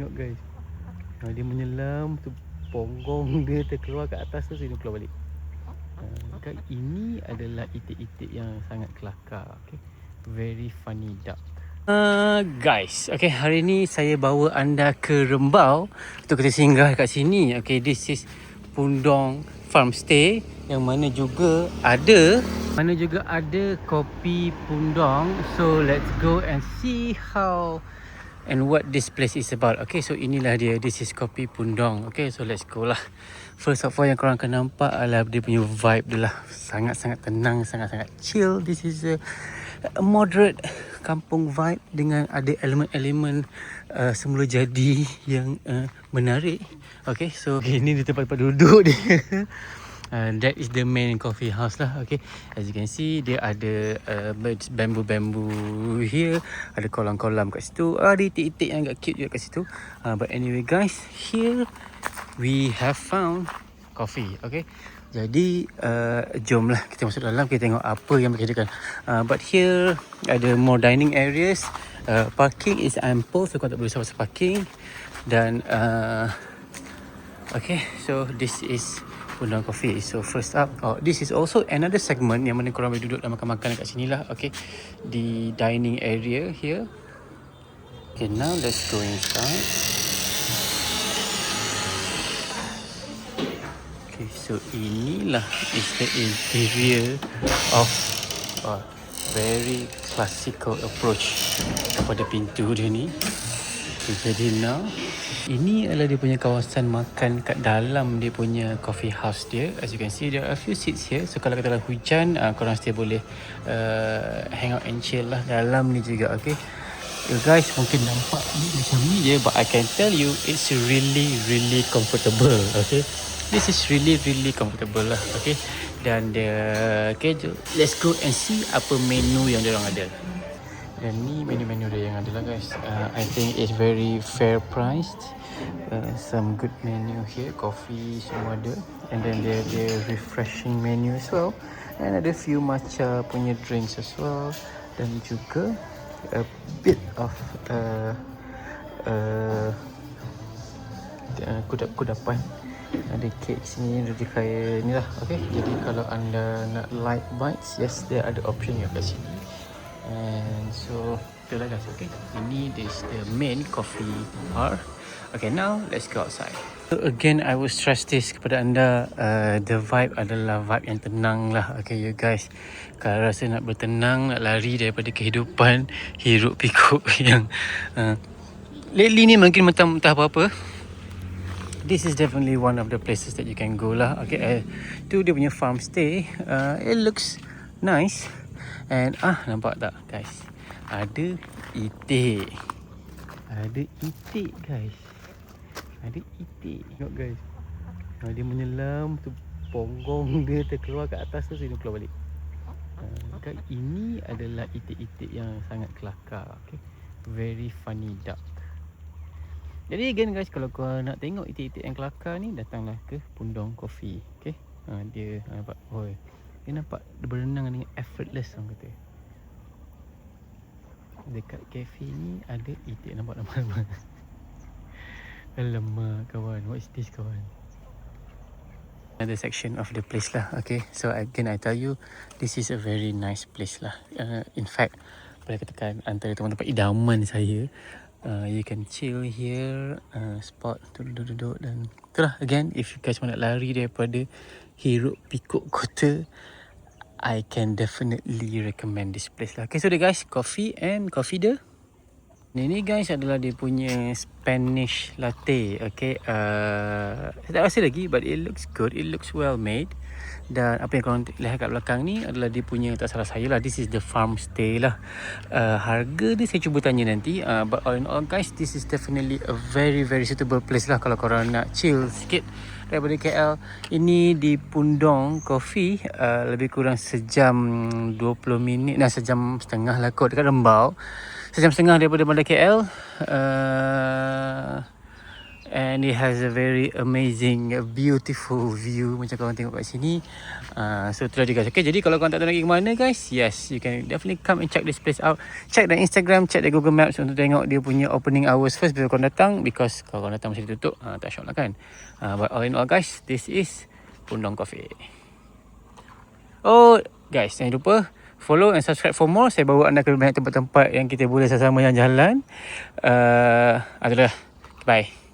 Tengok guys, dia menyelam tu, ponggong dia terkeluar kat atas tu, sini keluar balik. Ini adalah itik-itik yang sangat kelakar. Okay, very funny duck. Guys, okay, hari ni saya bawa anda ke Rembau untuk kita singgah kat sini. Okay, this is Pundong Farm Stay yang mana juga ada kopi Pundong. So let's go and see how and what this place is about. Okay, so inilah dia. This is kopi Pundong. Okay, so let's go lah. First of all yang korang akan nampak adalah dia punya vibe dia lah. Sangat-sangat tenang, sangat-sangat chill. This is a moderate kampung vibe dengan ada elemen-elemen semula jadi yang menarik. Okay, so ini di tempat-tempat duduk dia. That is the main coffee house lah. Okay, as you can see, dia ada bamboo here, ada kolam-kolam kat situ, ada itik-itik yang agak cute juga kat situ. But anyway guys, here we have found coffee. Okay, jadi jomlah kita masuk dalam, kita tengok apa yang mereka sediakan. But here ada more dining areas. Parking is ample, so kau tak boleh pasal parking. Dan okay, so this is Pundong Coffee. So first up, this is also another segment yang mana korang boleh duduk dan makan-makan kat sini lah. Okay, di dining area here. Okay, now let's go inside. Okay, so inilah is the interior of very classical approach kepada pintu dia ni. Okay, jadi now ini adalah dia punya kawasan makan kat dalam dia punya coffee house dia. As you can see, there are a few seats here. So kalau katalah hujan, korang still boleh hang out and chill lah dalam ni juga. Okay, guys, mungkin nampak ni macam ni je, but I can tell you it's really comfortable. Okay, this is really comfortable lah. Okay, dan okay, let's go and see apa menu yang diorang ada. Dan ni menu-menu dia yang ada lah guys. I think it's very fair priced. Some good menu here. Coffee semua ada. And then there refreshing menu as well. And ada few matcha punya drinks as well. Dan juga a bit of kudapan. Ada kek sini, ada kaya ni lah. Okay, jadi kalau anda nak light bites, yes, there ada option yang kat sini. And so itulah guys. Okay, ini is the main coffee bar. Okay, now let's go outside. So again, I will stress this kepada anda, the vibe adalah vibe yang tenang lah. Okay you guys, kalau rasa nak bertenang, nak lari daripada kehidupan hiruk pikuk yang lately ni mungkin mentah apa-apa, this is definitely one of the places that you can go lah. Okay, tu dia punya farm stay. It looks nice. And nampak tak guys, ada itik. Ada itik guys. Ada itik. Tengok guys, dia menyelam tu, ponggong dia terkeluar kat atas tu, sini keluar balik. Ini adalah itik-itik yang sangat kelakar. Okay, very funny duck. Jadi again guys, kalau kau nak tengok itik-itik yang kelakar ni, datanglah ke Pundong Coffee. Okay, dia nampak, dia nampak berenang dengan effortless orang kata. Dekat kafe ni ada itik, nampak lama-lama. Alamak kawan, what is this kawan? Another section of the place lah. Okay, so again I tell you, this is a very nice place lah. In fact, boleh katakan antara tempat-tempat idaman saya. You can chill here, spot duduk-duduk. Dan itulah, again, if you guys nak lari daripada hiruk pikuk kota, I can definitely recommend this place lah. Okay, so the guys, coffee dia. Ini guys adalah dia punya Spanish latte. Okay, saya tak rasa lagi, but it looks good. It looks well made. Dan apa yang korang lihat kat belakang ni adalah dia punya, tak salah saya lah, this is the farm stay lah. Harga dia saya cuba tanya nanti. But all in all guys, this is definitely a very suitable place lah kalau korang nak chill sikit daripada KL. Ini di Pundong Coffee, lebih kurang sejam 20 minit, sejam setengah lah kot dekat Rembau. Sejam setengah daripada Bandar KL. and it has a very amazing, beautiful view macam korang tengok kat sini. So itulah dia guys. Okay, jadi kalau korang tak tahu nak pergi ke mana guys, yes, you can definitely come and check this place out. Check the Instagram, check the Google Maps untuk tengok dia punya opening hours first before korang datang, because kalau korang datang masih ditutup, tak syok lah kan. But all in all guys, this is Pundong Coffee. Oh guys, jangan lupa follow and subscribe for more. Saya bawa anda ke banyak tempat-tempat yang kita boleh sama-sama jalan. Adalah, bye.